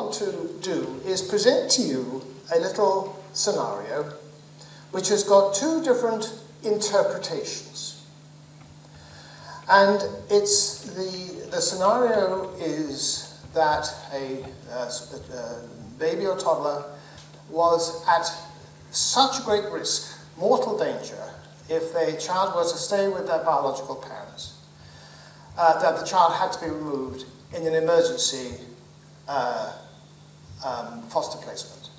want to do is present to you a little scenario which has got two different interpretations. And it's the scenario is that a baby or toddler was at such great risk, mortal danger, if the child were to stay with their biological parents, that the child had to be removed in an emergency foster placement.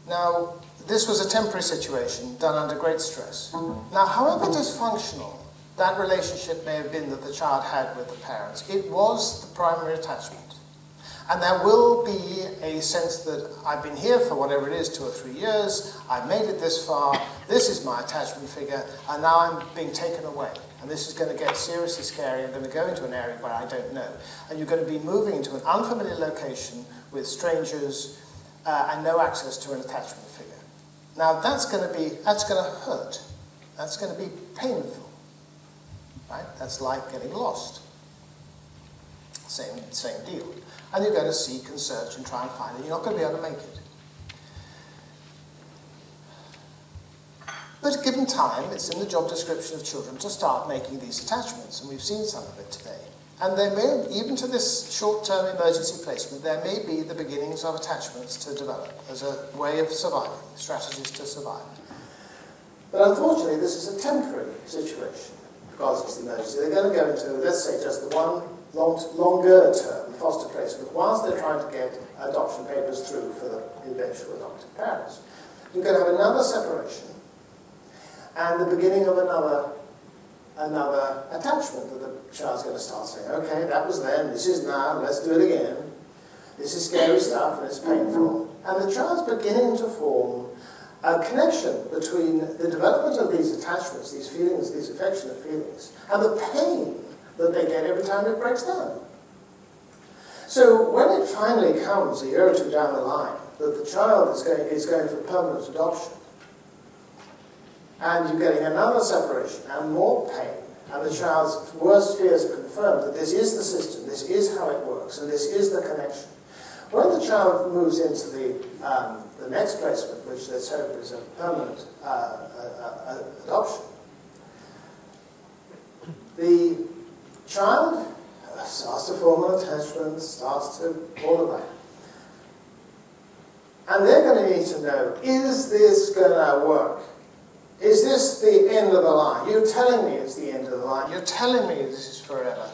Now, this was a temporary situation done under great stress. Now, however dysfunctional that relationship may have been that the child had with the parents, it was the primary attachment. And there will be a sense that I've been here for whatever it is, 2 or 3 years, I've made it this far, this is my attachment figure, and now I'm being taken away. And this is going to get seriously scary. I'm going to go into an area where I don't know. And you're going to be moving into an unfamiliar location with strangers and no access to an attachment figure. Now that's going to hurt. That's going to be painful. Right? That's like getting lost. Same deal. And you're going to seek and search and try and find it. You're not going to be able to make it. But given time, it's in the job description of children to start making these attachments, and we've seen some of it today. And there may, even to this short-term emergency placement, there may be the beginnings of attachments to develop as a way of surviving, strategies to survive. But unfortunately, this is a temporary situation because it's the emergency. They're going to go into, let's say, just the one longer term foster placement whilst they're trying to get adoption papers through for the eventual adoptive parents. You're going to have another separation and the beginning of another attachment that the child's going to start saying, okay, that was then, this is now, let's do it again. This is scary stuff and it's painful. And the child's beginning to form a connection between the development of these attachments, these feelings, these affectionate feelings, and the pain that they get every time it breaks down. So when it finally comes a year or two down the line that the child is going for permanent adoption, and you're getting another separation and more pain, and the child's worst fears are confirmed that this is the system, this is how it works, and this is the connection. When the child moves into the next placement, which let's hope is a permanent adoption, the child starts to form an attachment, starts to all of that. And they're going to need to know, is this going to work? Is this the end of the line? You're telling me it's the end of the line. You're telling me this is forever.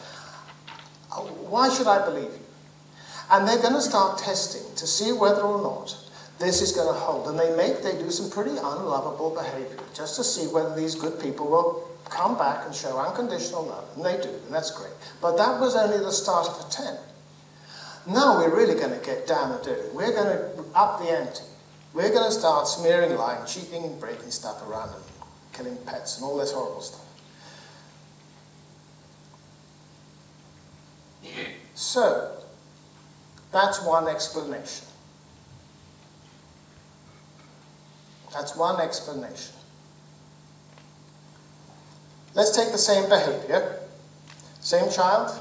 Why should I believe you? And they're going to start testing to see whether or not this is going to hold. And they do some pretty unlovable behavior just to see whether these good people will come back and show unconditional love. And they do, and that's great. But that was only the start of a 10. Now we're really going to get down and dirty. We're going to up the ante. We're going to start smearing, lying, cheating, and breaking stuff around and killing pets and all this horrible stuff. So, that's one explanation. That's one explanation. Let's take the same behavior, same child,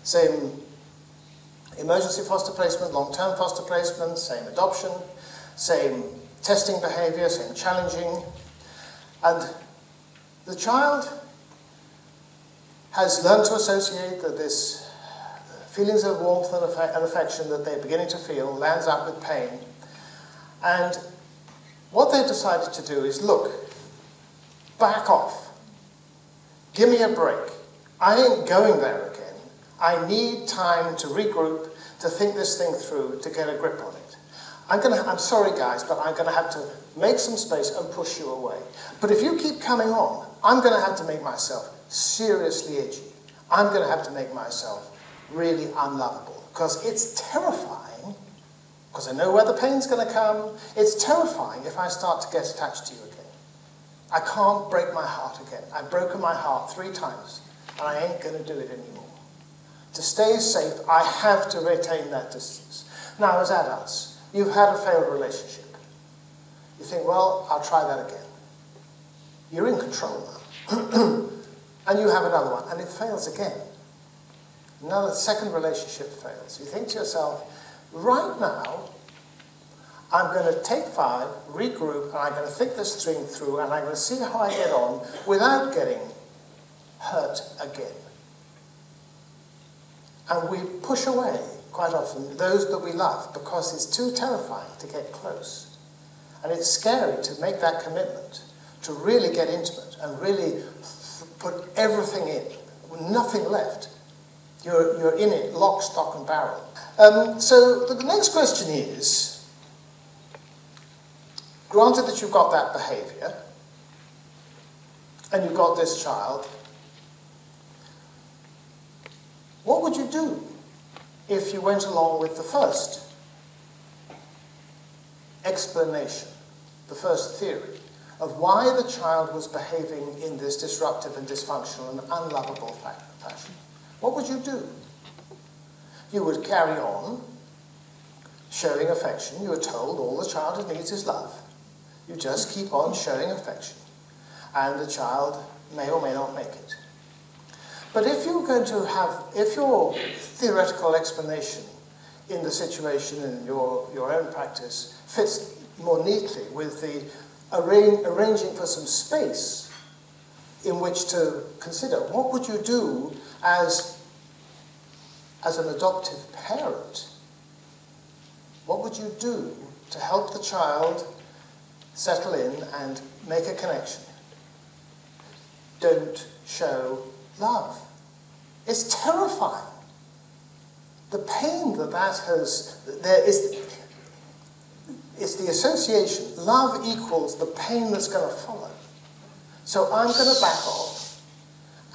same emergency foster placement, long-term foster placement, same adoption, same testing behavior, same challenging, and the child has learned to associate that this feelings of warmth and affection that they're beginning to feel lands up with pain. And what they've decided to do is, look, back off. Give me a break. I ain't going there again. I need time to regroup, to think this thing through, to get a grip on it. I'm sorry guys, but I'm going to have to make some space and push you away. But if you keep coming on, I'm going to have to make myself seriously edgy. I'm going to have to make myself really unlovable, because it's terrifying, because I know where the pain's going to come. It's terrifying if I start to get attached to you again. I can't break my heart again. I've broken my heart 3 times, and I ain't going to do it anymore. To stay safe, I have to retain that distance. Now, as adults, you've had a failed relationship. You think, well, I'll try that again. You're in control now. And you have another one, and it fails again. Another second relationship fails. You think to yourself, right now, I'm going to take 5, regroup, and I'm going to think this thing through, and I'm going to see how I get on without getting hurt again. And we push away, quite often, those that we love, because it's too terrifying to get close. And it's scary to make that commitment, to really get intimate, and really put everything in, with nothing left. You're in it, lock, stock, and barrel. So the next question is, granted that you've got that behaviour, and you've got this child, what would you do if you went along with the first explanation, the first theory, of why the child was behaving in this disruptive and dysfunctional and unlovable fashion? What would you do? You would carry on showing affection. You are told all the child needs is love. You just keep on showing affection, and the child may or may not make it. But if you're going to have, if your theoretical explanation in the situation in your own practice fits more neatly with the arranging for some space in which to consider, what would you do as an adoptive parent? What would you do to help the child settle in and make a connection? Don't show love. It's terrifying. The pain that has, there is the association. Love equals the pain that's going to follow. So I'm going to back off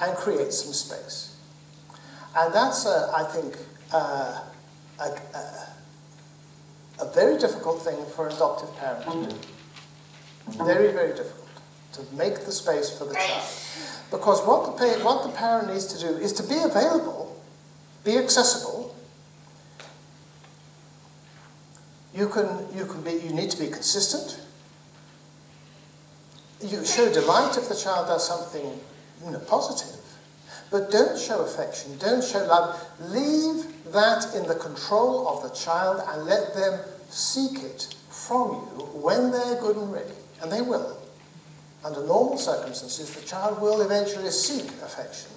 and create some space. And that's, I think, a very difficult thing for an adoptive parent to do. Very, very difficult to make the space for the child. Because what the parent needs to do is to be available, be accessible. You need to be consistent. You show delight if the child does something positive. But don't show affection, don't show love. Leave that in the control of the child and let them seek it from you when they're good and ready. And they will. Under normal circumstances, the child will eventually seek affection.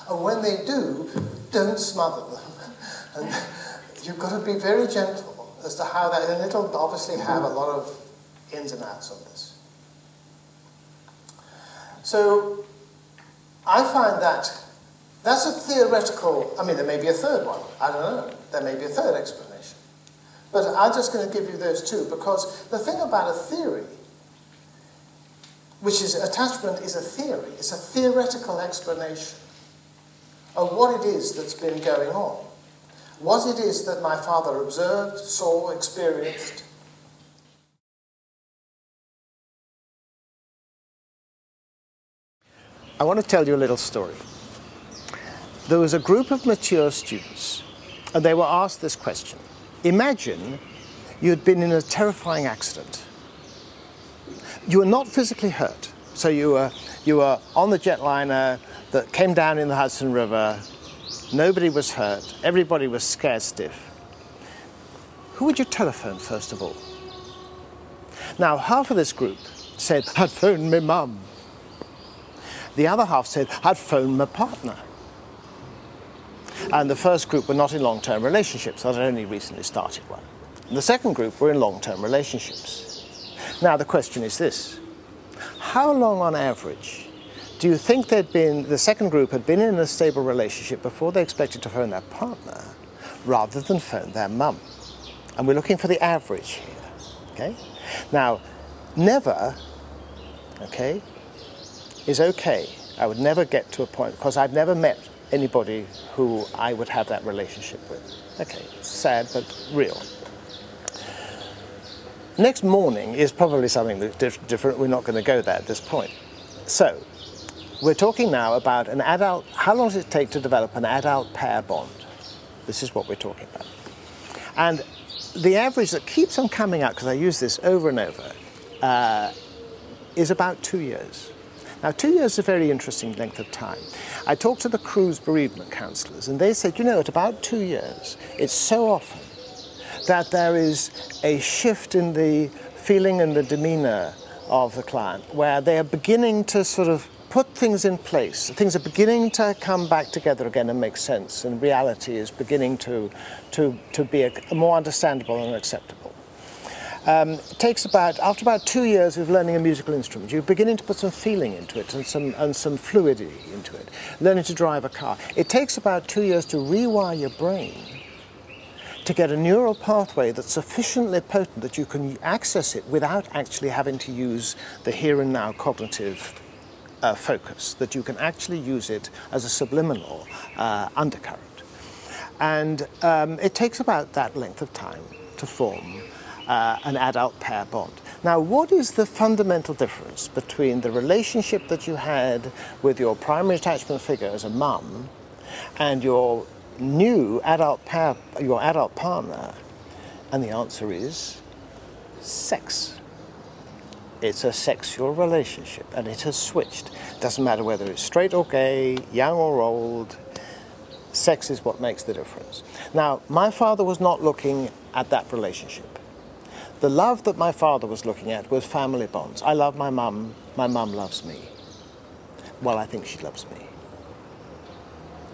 And when they do, don't smother them. And you've got to be very gentle as to how that, and it'll obviously have a lot of ins and outs on this. So I find that's a theoretical, I mean, there may be a third one. I don't know. There may be a third explanation. But I'm just going to give you those two, because the thing about a theory, which is attachment, is a theory. It's a theoretical explanation of what it is that's been going on. What it is that my father observed, saw, experienced. I want to tell you a little story. There was a group of mature students, and they were asked this question. Imagine you had been in a terrifying accident. You were not physically hurt. So you were on the jetliner that came down in the Hudson River. Nobody was hurt. Everybody was scared stiff. Who would you telephone first of all? Now, half of this group said, I'd phone my mum. The other half said, I'd phone my partner. And the first group were not in long-term relationships. I'd only recently started one. And the second group were in long-term relationships. Now the question is this: how long on average do you think the second group had been in a stable relationship before they expected to phone their partner rather than phone their mum? And we're looking for the average here, okay? Now, never, okay, is okay. I would never get to a point, because I've never met anybody who I would have that relationship with. Okay, sad but real. Next morning is probably something that's different. We're not going to go there at this point. So, we're talking now about an adult. How long does it take to develop an adult pair bond? This is what we're talking about. And the average that keeps on coming out, because I use this over and over, is about 2 years. Now, 2 years is a very interesting length of time. I talked to the cruise bereavement counsellors, and they said, at about 2 years, it's so often that there is a shift in the feeling and the demeanor of the client, where they are beginning to sort of put things in place. Things are beginning to come back together again and make sense, and reality is beginning to be more understandable and acceptable. It takes after about 2 years of learning a musical instrument, you're beginning to put some feeling into it and some fluidity into it. Learning to drive a car. It takes about 2 years to rewire your brain to get a neural pathway that's sufficiently potent that you can access it without actually having to use the here and now cognitive focus, that you can actually use it as a subliminal undercurrent. And it takes about that length of time to form an adult-pair bond. Now, what is the fundamental difference between the relationship that you had with your primary attachment figure as a mum and your new adult pair, your adult partner? And the answer is sex. It's a sexual relationship, and it has switched. Doesn't matter whether it's straight or gay, young or old, sex is what makes the difference. Now, my father was not looking at that relationship. The love that my father was looking at was family bonds. I love my mum loves me. Well, I think she loves me.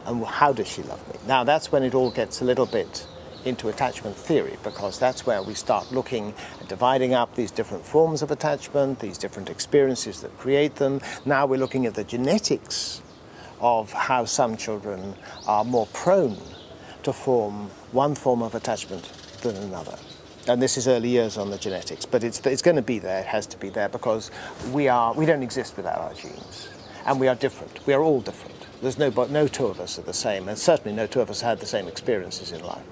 And how does she love me? Now, that's when it all gets a little bit into attachment theory, because that's where we start looking at dividing up these different forms of attachment, these different experiences that create them. Now we're looking at the genetics of how some children are more prone to form one form of attachment than another. And this is early years on the genetics, but it's going to be there, it has to be there, because we don't exist without our genes. And we are different. We are all different. There's no two of us are the same, and certainly no two of us had the same experiences in life.